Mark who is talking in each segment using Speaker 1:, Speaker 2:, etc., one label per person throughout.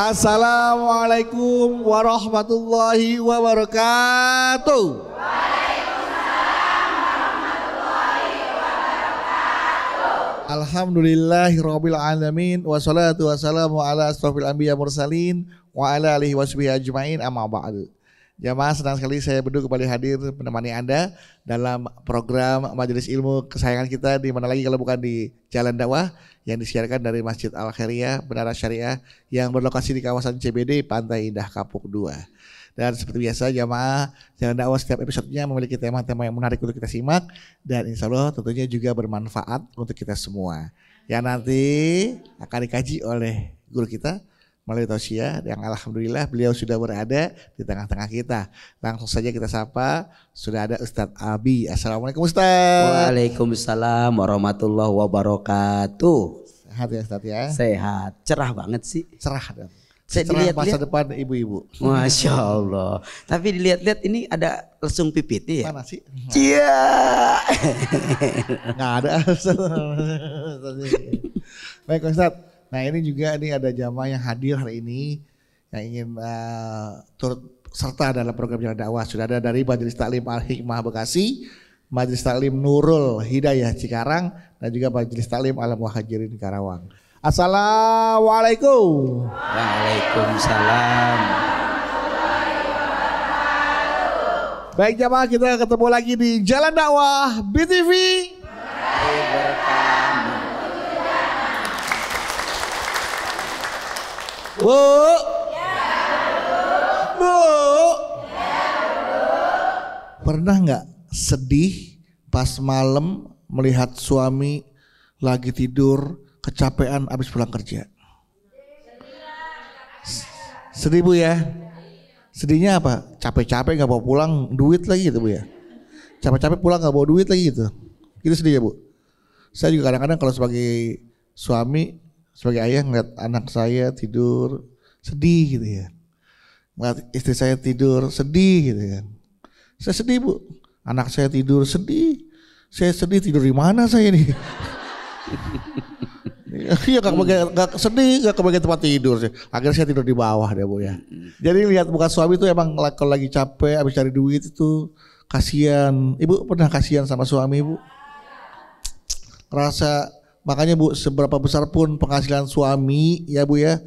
Speaker 1: Assalamualaikum warahmatullahi wabarakatuh. Alhamdulillahirabbil alamin wassalatu wassalamu ala asrofil anbiya mursalin wa ala alihi wasbihi ajmain amma ba'du. Jamaah, senang sekali saya Bedu kembali hadir menemani Anda dalam program Majelis Ilmu kesayangan kita, di mana lagi kalau bukan di Jalan Dakwah yang disiarkan dari Masjid Al Khairiyah Menara Syariah yang berlokasi di kawasan CBD Pantai Indah Kapuk 2. Dan seperti biasa jamaah, Jalan Dakwah setiap episodenya memiliki tema-tema yang menarik untuk kita simak dan insya Allah tentunya juga bermanfaat untuk kita semua yang nanti akan dikaji oleh guru kita melalui tausiah yang alhamdulillah beliau sudah berada di tengah-tengah kita. Langsung saja kita sapa, sudah ada Ustadz Abi. Assalamualaikum Ustadz.
Speaker 2: Waalaikumsalam warahmatullahi wabarakatuh.
Speaker 1: Sehat ya Ustadz ya?
Speaker 2: Sehat, cerah banget sih.
Speaker 1: Cerah dong.
Speaker 2: Saya
Speaker 1: cerah
Speaker 2: dilihat
Speaker 1: masa depan ibu-ibu.
Speaker 2: Masya Allah. Tapi dilihat-lihat ini ada lesung pipit ya?
Speaker 1: Mana sih?
Speaker 2: Iya.
Speaker 1: Nggak ada. Baik Ustadz. Nah ini juga ada jamaah yang hadir hari ini yang ingin turut serta dalam program Jalan Dakwah. Sudah ada dari Majelis Taklim Al-Hikmah Bekasi, Majelis Taklim Nurul Hidayah Cikarang, dan juga Majelis Taklim Al-Muhajirin Karawang. Assalamualaikum.
Speaker 2: Waalaikumsalam.
Speaker 1: Baik jamaah, kita ketemu lagi di Jalan Dakwah BTV. Bu, Bu, pernah nggak sedih pas malam melihat suami lagi tidur kecapean abis pulang kerja? Sedih Bu ya? Sedihnya apa? Capek-capek nggak bawa pulang duit lagi gitu Bu ya? Capek-capek pulang nggak bawa duit lagi gitu? Gitu sedih ya Bu? Saya juga kadang-kadang kalau sebagai suami, sebagai ayah ngeliat anak saya tidur sedih gitu ya, ngeliat istri saya tidur sedih gitu kan. Saya sedih Bu, anak saya tidur sedih, saya sedih tidur di mana saya nih? Iya gak sedih, gak kebagian tempat tidur sih. Akhirnya saya tidur di bawah deh Bu ya. Jadi lihat muka suami itu emang kalau lagi capek habis cari duit itu kasihan. Ibu pernah kasihan sama suami Ibu? Rasa. Makanya Bu, seberapa besar pun penghasilan suami ya Bu ya,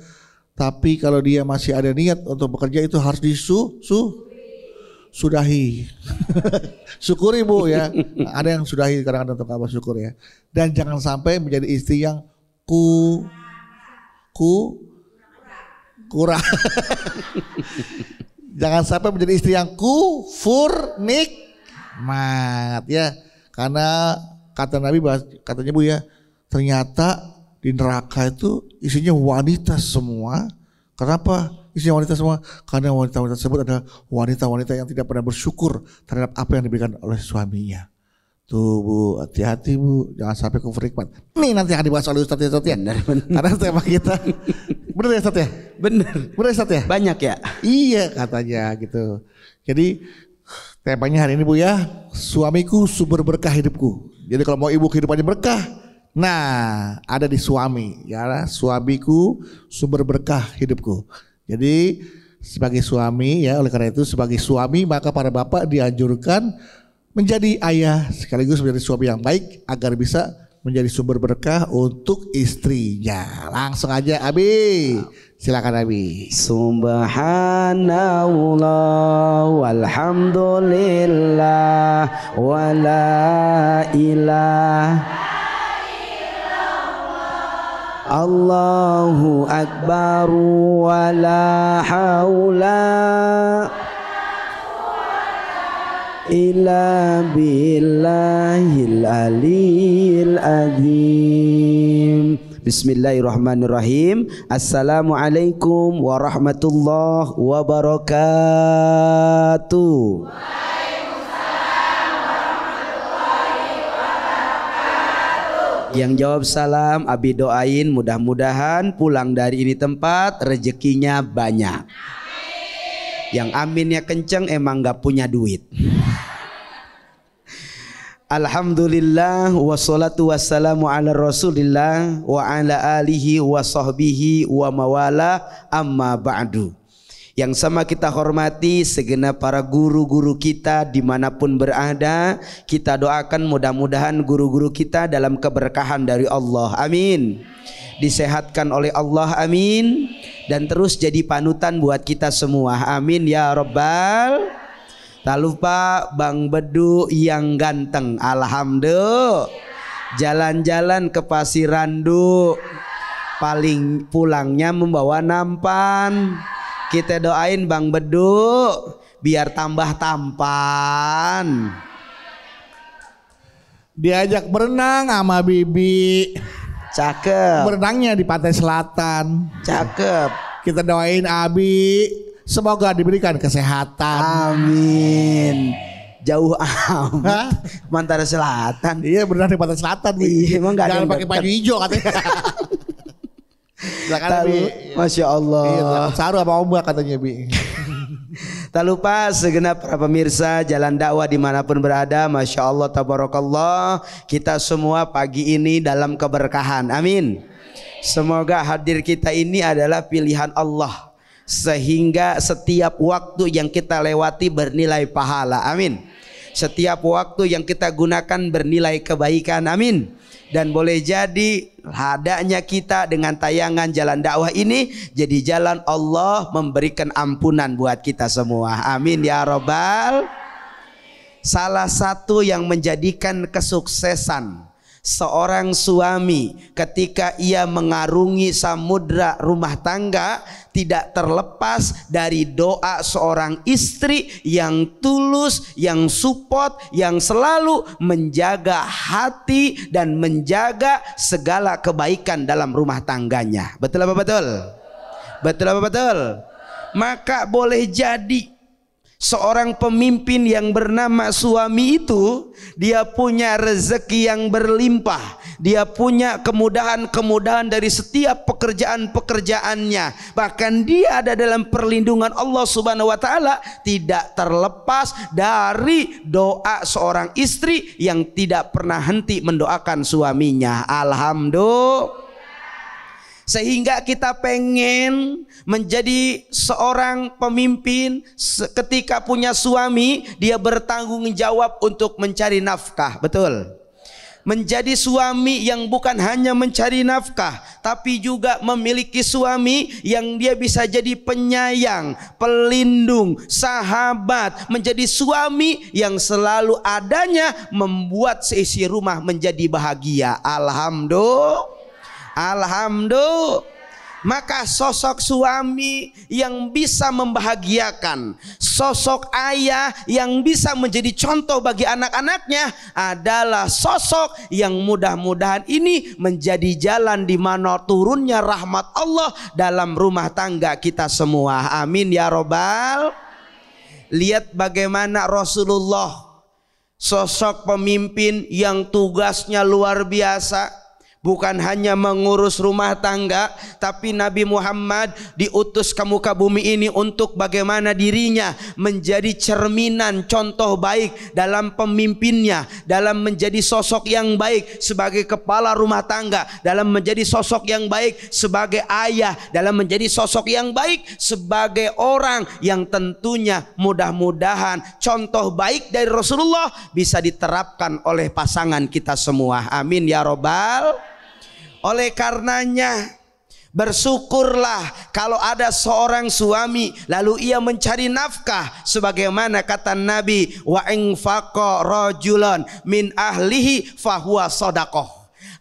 Speaker 1: tapi kalau dia masih ada niat untuk bekerja itu harus sudahi. Syukuri Bu ya. Ada yang sudahi kadang-kadang untuk apa syukur ya. Dan jangan sampai menjadi istri yang kurang. Jangan sampai menjadi istri yang kufur nikmat ya. Karena kata Nabi, katanya Bu ya, ternyata di neraka itu isinya wanita semua. Kenapa isinya wanita semua? Karena wanita-wanita tersebut adalah wanita-wanita yang tidak pernah bersyukur terhadap apa yang diberikan oleh suaminya. Tuh Bu, hati-hati Bu, jangan sampai kufur nikmat. Nih nanti akan dibahas oleh Ustadz ya. Benar. Karena tema kita. Bener ya Ustadz ya? Bener ya Ustadz ya?
Speaker 2: Banyak ya?
Speaker 1: Iya katanya gitu. Jadi temanya hari ini Bu ya, suamiku sumber berkah hidupku. Jadi kalau mau ibu kehidupannya berkah, nah ada di suami ya, suamiku sumber berkah hidupku. Jadi sebagai suami ya, oleh karena itu sebagai suami maka para bapak dianjurkan menjadi ayah sekaligus menjadi suami yang baik agar bisa menjadi sumber berkah untuk istrinya. Langsung aja Abi, silakan Abi.
Speaker 2: Subhanallah walhamdulillah wala ilaha Allahu akbar wala haula illa billahil aliyil azim. Bismillahirrahmanirrahim. Assalamualaikum warahmatullahi wabarakatuh. Yang jawab salam Abi doain mudah-mudahan pulang dari ini tempat rezekinya banyak. Yang aminnya kenceng emang gak punya duit. Alhamdulillah wassalatu wassalamu ala Rasulillah wa ala alihi wa sahbihi wa mawala amma ba'du. Yang sama kita hormati segenap para guru-guru kita dimanapun berada. Kita doakan mudah-mudahan guru-guru kita dalam keberkahan dari Allah, amin. Disehatkan oleh Allah, amin. Dan terus jadi panutan buat kita semua, amin ya Rabbal. Tak lupa Bang Bedu yang ganteng, alhamdulillah. Jalan-jalan ke Pasirandu, paling pulangnya membawa nampan. Kita doain Bang Bedu biar tambah tampan.
Speaker 1: Diajak berenang sama Bibi.
Speaker 2: Cakep.
Speaker 1: Berenangnya di pantai selatan.
Speaker 2: Cakep.
Speaker 1: Kita doain Abi semoga diberikan kesehatan.
Speaker 2: Amin. Jauh amat. Mantara Selatan.
Speaker 1: Iya berenang di pantai selatan.
Speaker 2: Iya, emang gak ada
Speaker 1: jangan
Speaker 2: yang
Speaker 1: pakai baju hijau katanya.
Speaker 2: Masya Allah.
Speaker 1: Iya, saru apa ombak katanya Bi.
Speaker 2: Tak lupa segenap para pemirsa Jalan Dakwah dimanapun berada, Masya Allah tabarakallah. Kita semua pagi ini dalam keberkahan, amin. Semoga hadir kita ini adalah pilihan Allah, sehingga setiap waktu yang kita lewati bernilai pahala, amin. Setiap waktu yang kita gunakan bernilai kebaikan, amin. Dan boleh jadi hadanya kita dengan tayangan Jalan Dakwah ini jadi jalan Allah memberikan ampunan buat kita semua, amin ya Rabbal. Salah satu yang menjadikan kesuksesan seorang suami ketika ia mengarungi samudra rumah tangga tidak terlepas dari doa seorang istri yang tulus, yang support, yang selalu menjaga hati dan menjaga segala kebaikan dalam rumah tangganya. Betul apa betul? Betul apa betul? Maka boleh jadi seorang pemimpin yang bernama suami itu dia punya rezeki yang berlimpah, dia punya kemudahan-kemudahan dari setiap pekerjaan-pekerjaannya, bahkan dia ada dalam perlindungan Allah Subhanahu wa taala, tidak terlepas dari doa seorang istri yang tidak pernah henti mendoakan suaminya. Alhamdulillah. Sehingga kita pengen menjadi seorang pemimpin ketika punya suami, dia bertanggung jawab untuk mencari nafkah. Betul. Menjadi suami yang bukan hanya mencari nafkah, tapi juga memiliki suami yang dia bisa jadi penyayang, pelindung, sahabat. Menjadi suami yang selalu adanya membuat seisi rumah menjadi bahagia. Alhamdulillah. Alhamdulillah. Maka sosok suami yang bisa membahagiakan, sosok ayah yang bisa menjadi contoh bagi anak-anaknya adalah sosok yang mudah-mudahan ini menjadi jalan di mana turunnya rahmat Allah dalam rumah tangga kita semua. Amin ya Rabbal. Lihat bagaimana Rasulullah, sosok pemimpin yang tugasnya luar biasa. Bukan hanya mengurus rumah tangga, tapi Nabi Muhammad diutus ke muka bumi ini untuk bagaimana dirinya menjadi cerminan contoh baik dalam pemimpinnya, dalam menjadi sosok yang baik sebagai kepala rumah tangga, dalam menjadi sosok yang baik sebagai ayah, dalam menjadi sosok yang baik sebagai orang yang tentunya mudah-mudahan contoh baik dari Rasulullah bisa diterapkan oleh pasangan kita semua. Amin ya Rabbal. Oleh karenanya bersyukurlah kalau ada seorang suami lalu ia mencari nafkah, sebagaimana kata Nabi, wa infaqa rajulan min ahlihi fahuwa shadaqah.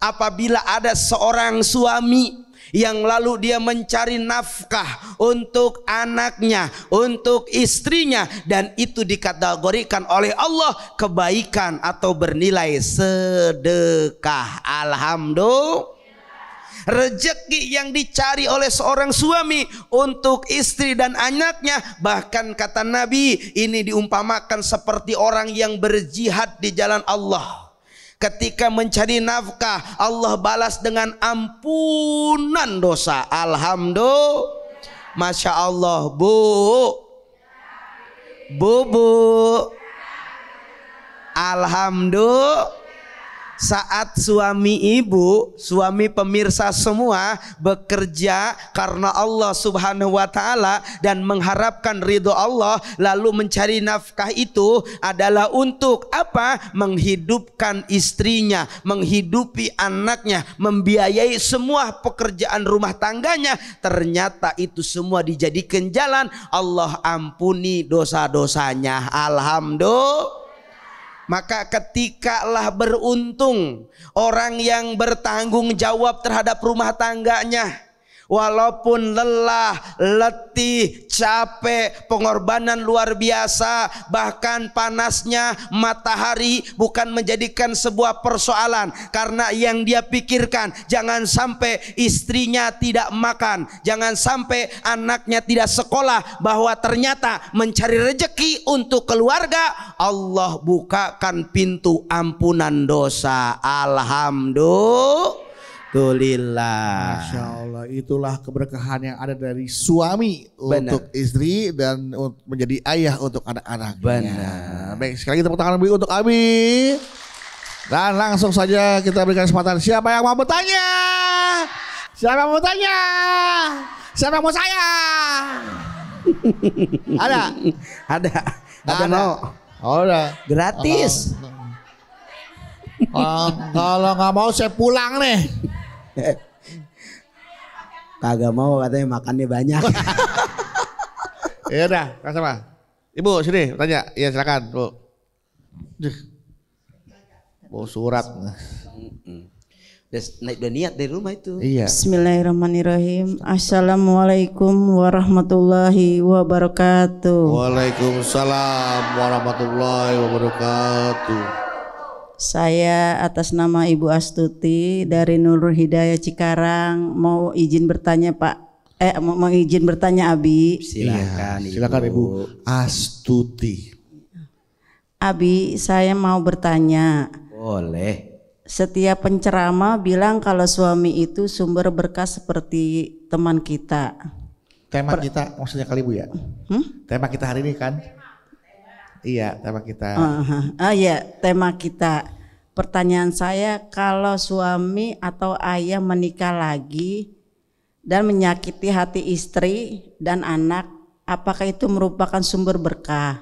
Speaker 2: Apabila ada seorang suami yang lalu dia mencari nafkah untuk anaknya, untuk istrinya, dan itu dikategorikan oleh Allah kebaikan atau bernilai sedekah. Alhamdulillah. Rezeki yang dicari oleh seorang suami untuk istri dan anaknya, bahkan kata Nabi ini diumpamakan seperti orang yang berjihad di jalan Allah. Ketika mencari nafkah, Allah balas dengan ampunan dosa. Alhamdulillah. Masya Allah. Bu Alhamdulillah. Saat suami ibu, suami pemirsa semua bekerja karena Allah Subhanahu wa taala dan mengharapkan ridho Allah, lalu mencari nafkah itu adalah untuk apa? Menghidupkan istrinya, menghidupi anaknya, membiayai semua pekerjaan rumah tangganya. Ternyata itu semua dijadikan jalan, Allah ampuni dosa-dosanya. Alhamdulillah. Maka ketikalah beruntung orang yang bertanggung jawab terhadap rumah tangganya. Walaupun lelah, letih, capek, pengorbanan luar biasa, bahkan panasnya matahari bukan menjadikan sebuah persoalan, karena yang dia pikirkan jangan sampai istrinya tidak makan, jangan sampai anaknya tidak sekolah, bahwa ternyata mencari rezeki untuk keluarga Allah bukakan pintu ampunan dosa. Alhamdulillah.
Speaker 1: Masya Allah, itulah keberkahan yang ada dari suami untuk istri dan menjadi ayah untuk anak-anaknya.
Speaker 2: Benar.
Speaker 1: Baik, sekali lagi tepuk tangan untuk Abi. Dan langsung saja kita berikan kesempatan. Siapa yang mau bertanya? Siapa yang mau bertanya? Siapa yang mau saya? Ada?
Speaker 2: Ada mau?
Speaker 1: Oh, udah.
Speaker 2: Gratis.
Speaker 1: Kalau nggak mau saya pulang nih.
Speaker 2: Kagak mau, katanya makannya banyak.
Speaker 1: Ya udah, sama. Ibu sini tanya. Iya silakan, Bu. Bawa surat.
Speaker 2: Udah niat dari rumah itu.
Speaker 1: Iya.
Speaker 3: Bismillahirrahmanirrahim. Assalamualaikum warahmatullahi wabarakatuh.
Speaker 1: Waalaikumsalam warahmatullahi wabarakatuh.
Speaker 3: Saya atas nama Ibu Astuti dari Nurul Hidayah Cikarang mau izin bertanya Pak. Mau izin bertanya Abi.
Speaker 2: Silakan.
Speaker 1: Iya, silakan Ibu Astuti.
Speaker 3: Abi, saya mau bertanya.
Speaker 2: Boleh.
Speaker 3: Setiap penceramah bilang kalau suami itu sumber berkah seperti teman kita.
Speaker 1: Tema kita maksudnya kali Bu ya? Tema kita hari ini kan? Iya, tema kita.
Speaker 3: Iya, tema kita. Pertanyaan saya, kalau suami atau ayah menikah lagi dan menyakiti hati istri dan anak, apakah itu merupakan sumber berkah?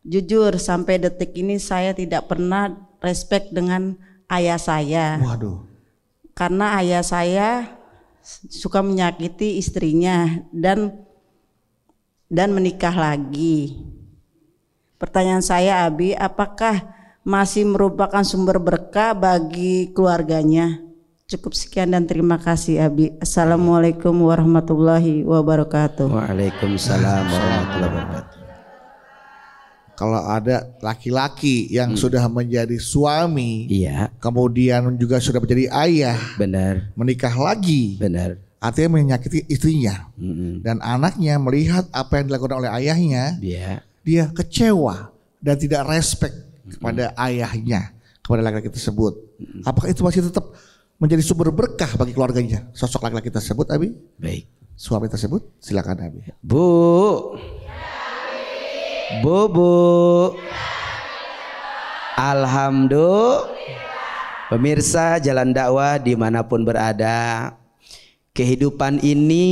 Speaker 3: Jujur sampai detik ini saya tidak pernah respect dengan ayah saya.
Speaker 1: Waduh.
Speaker 3: Karena ayah saya suka menyakiti istrinya dan menikah lagi. Pertanyaan saya Abi, apakah masih merupakan sumber berkah bagi keluarganya? Cukup sekian dan terima kasih Abi. Assalamualaikum warahmatullahi wabarakatuh.
Speaker 2: Waalaikumsalam warahmatullahi wabarakatuh.
Speaker 1: Kalau ada laki-laki yang sudah menjadi suami,
Speaker 2: iya,
Speaker 1: kemudian juga sudah menjadi ayah,
Speaker 2: benar,
Speaker 1: menikah lagi,
Speaker 2: benar,
Speaker 1: artinya menyakiti istrinya, dan anaknya melihat apa yang dilakukan oleh ayahnya, dia kecewa dan tidak respect kepada ayahnya, kepada laki-laki tersebut. Apakah itu masih tetap menjadi sumber berkah bagi keluarganya, sosok laki-laki tersebut, Abi?
Speaker 2: Baik.
Speaker 1: Suami tersebut, silakan Abi.
Speaker 2: Bu. Alhamdulillah. Pemirsa Jalan Dakwah dimanapun berada, kehidupan ini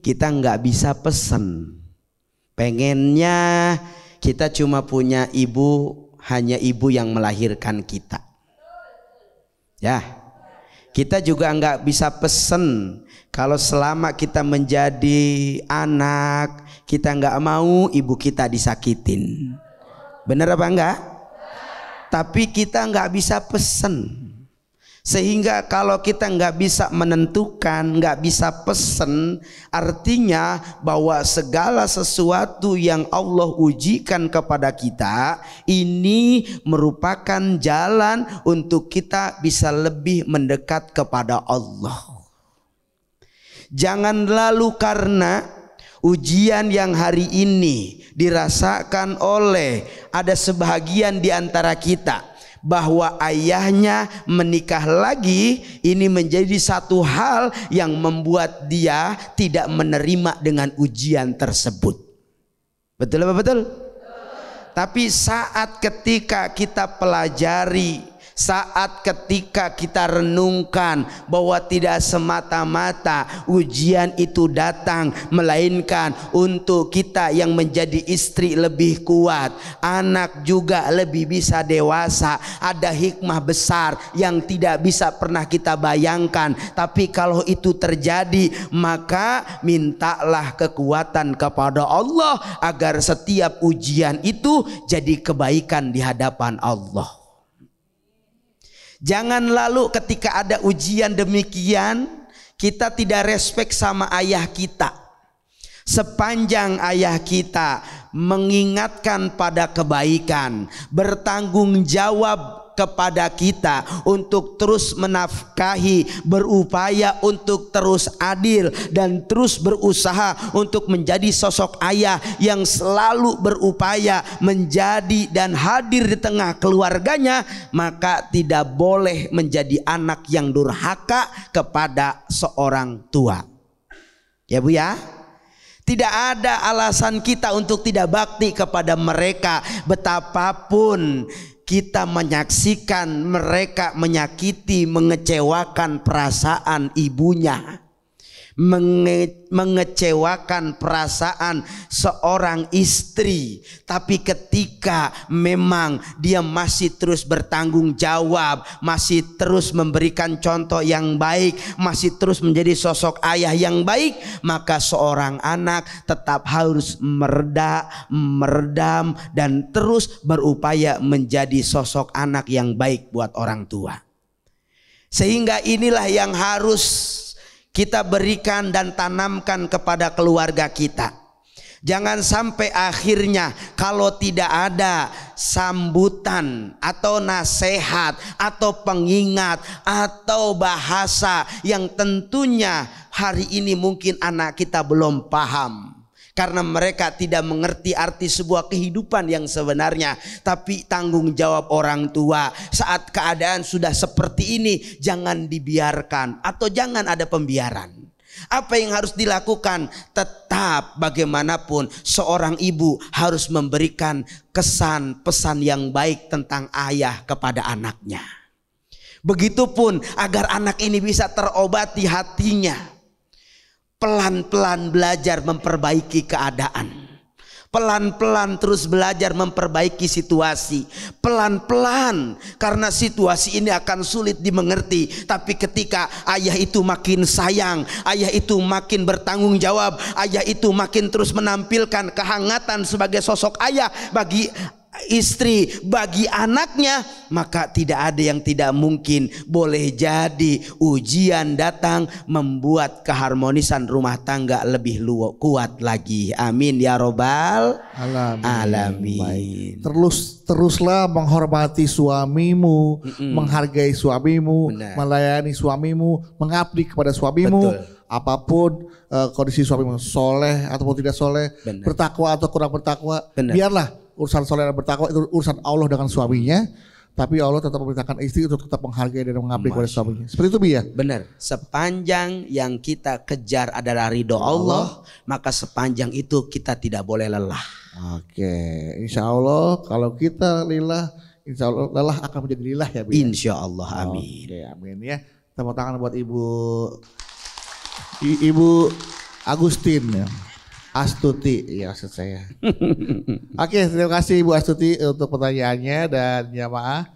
Speaker 2: kita nggak bisa pesen. Pengennya kita cuma punya ibu, hanya ibu yang melahirkan kita. Ya, kita juga nggak bisa pesen. Kalau selama kita menjadi anak, kita nggak mau ibu kita disakitin. Benar apa enggak? Tapi kita nggak bisa pesen. Sehingga kalau kita nggak bisa menentukan, nggak bisa pesen, artinya bahwa segala sesuatu yang Allah ujikan kepada kita ini merupakan jalan untuk kita bisa lebih mendekat kepada Allah. Jangan lalu karena ujian yang hari ini dirasakan oleh ada sebahagian di antara kita, bahwa ayahnya menikah lagi, ini menjadi satu hal yang membuat dia tidak menerima dengan ujian tersebut. Betul apa betul? Tapi saat ketika kita pelajari, saat ketika kita renungkan bahwa tidak semata-mata ujian itu datang, melainkan untuk kita yang menjadi istri lebih kuat, anak juga lebih bisa dewasa. Ada hikmah besar yang tidak bisa pernah kita bayangkan. Tapi kalau itu terjadi, maka mintalah kekuatan kepada Allah agar setiap ujian itu jadi kebaikan di hadapan Allah. Jangan lalu ketika ada ujian demikian kita tidak respek sama ayah kita. Sepanjang ayah kita mengingatkan pada kebaikan, bertanggung jawab kepada kita untuk terus menafkahi, berupaya untuk terus adil dan terus berusaha untuk menjadi sosok ayah yang selalu berupaya menjadi dan hadir di tengah keluarganya, maka tidak boleh menjadi anak yang durhaka kepada seorang tua. Ya Bu ya? Tidak ada alasan kita untuk tidak bakti kepada mereka, betapapun kita menyaksikan mereka menyakiti, mengecewakan perasaan ibunya, mengecewakan perasaan seorang istri. Tapi ketika memang dia masih terus bertanggung jawab, masih terus memberikan contoh yang baik, masih terus menjadi sosok ayah yang baik, maka seorang anak tetap harus meredam dan terus berupaya menjadi sosok anak yang baik buat orang tua. Sehingga inilah yang harus kita berikan dan tanamkan kepada keluarga kita. Jangan sampai akhirnya kalau tidak ada sambutan atau nasihat atau pengingat atau bahasa yang tentunya hari ini mungkin anak kita belum paham, karena mereka tidak mengerti arti sebuah kehidupan yang sebenarnya. Tapi tanggung jawab orang tua saat keadaan sudah seperti ini, jangan dibiarkan atau jangan ada pembiaran. Apa yang harus dilakukan? Tetap bagaimanapun seorang ibu harus memberikan kesan pesan yang baik tentang ayah kepada anaknya. Begitupun agar anak ini bisa terobati hatinya. Pelan-pelan belajar memperbaiki keadaan. Pelan-pelan terus belajar memperbaiki situasi. Pelan-pelan, karena situasi ini akan sulit dimengerti. Tapi ketika ayah itu makin sayang, ayah itu makin bertanggung jawab, ayah itu makin terus menampilkan kehangatan sebagai sosok ayah bagi istri, bagi anaknya, maka tidak ada yang tidak mungkin. Boleh jadi ujian datang membuat keharmonisan rumah tangga lebih kuat lagi. Amin ya robbal alamin.
Speaker 1: Teruslah menghormati suamimu, menghargai suamimu, melayani suamimu, mengabdi kepada suamimu. Betul. Apapun kondisi suamimu, soleh ataupun tidak soleh, bertakwa atau kurang bertakwa, biarlah urusan soleh dan bertakwa itu urusan Allah dengan suaminya. Tapi Allah tetap memerintahkan istri untuk tetap menghargai dan mengabdi kepada suaminya. Seperti itu ya? Benar.
Speaker 2: Sepanjang yang kita kejar adalah ridho Allah, maka sepanjang itu kita tidak boleh lelah.
Speaker 1: Oke, insya Allah kalau kita lillah, insya Allah lelah akan menjadi lillah ya.
Speaker 2: Insya Allah, amin.
Speaker 1: Oke, amin ya. Tepuk tangan buat Ibu Agustin ya. Astuti, ya maksud saya. Oke, terima kasih Ibu Astuti untuk pertanyaannya dan jamaah.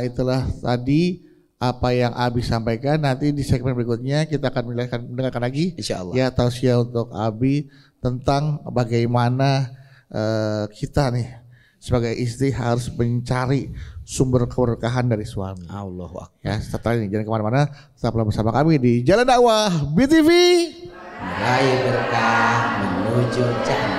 Speaker 1: Itulah tadi apa yang Abi sampaikan. Nanti di segmen berikutnya kita akan mendengarkan lagi. Insya Allah. Ya, tausiah untuk Abi tentang bagaimana kita nih sebagai istri harus mencari sumber keberkahan dari suami.
Speaker 2: Allahu Akbar.
Speaker 1: Ya, setelah ini jangan kemana-mana, tetaplah bersama kami di Jalan Dakwah BTV.
Speaker 2: Meraih berkah menuju cahaya.